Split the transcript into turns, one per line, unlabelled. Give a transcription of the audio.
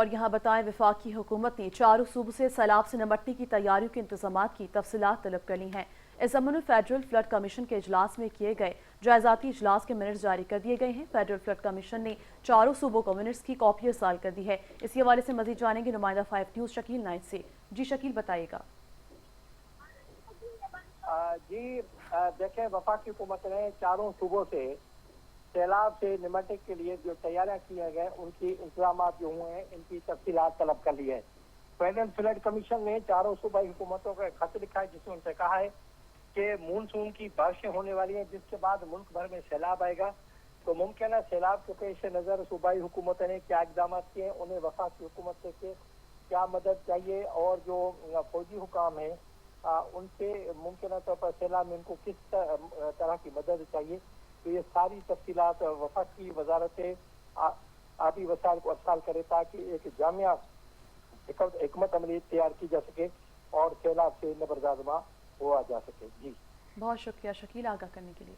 और यहाँ बताएं, वफाकी हुकूमत ने चारों सूबों से सैलाब से निपटने की तैयारियों के इंतजामात की तफसीलात तलब कर ली हैं। इस ज़मन में फेडरल फ्लड कमीशन के इजलास में किए गए जायजाती इजलास के मिनट्स जारी कर दिए गए हैं। फेडरल फ्लड कमीशन ने चारों सूबों को मिनट्स की कॉपी इरसाल कर दी है। इसी हवाले से मजीद जानेंगे नुमाइंदा 5 न्यूज़ शकील नाइट से। जी शकील, बताइएगा।
जी देखें, वफाकी हुकूमत ने चारों सूबों से सैलाब से निपटने के लिए जो तैयारियां किए गए उनकी इंतजाम जो हुए हैं इनकी तफसीलात तलब कर ली है। फेडरल फ्लड कमीशन ने चारों सूबाई हुकूमतों को एक खत लिखा है जिसमें उनसे कहा है कि मानसून की बारिशें होने वाली हैं जिसके बाद मुल्क भर में सैलाब आएगा, तो मुमकिन है सैलाब के पेश नज़र सूबाई हुकूमत ने क्या इकदाम किए हैं, उन्हें वफाकी हुकूमत से क्या मदद चाहिए और जो फौजी हुकाम हैं उनसे मुमकिन तौर पर सैलाब में इनको किस तरह की मदद चाहिए, तो ये सारी तफसीलात वफाकी वजारत आबी वसाइल को अरसाल करे ताकि एक जामिया हिकमत अमली तैयार की जा सके और सैलाब से नबरदाजमा हुआ जा सके। जी
बहुत शुक्रिया शकील, आगाह करने के लिए।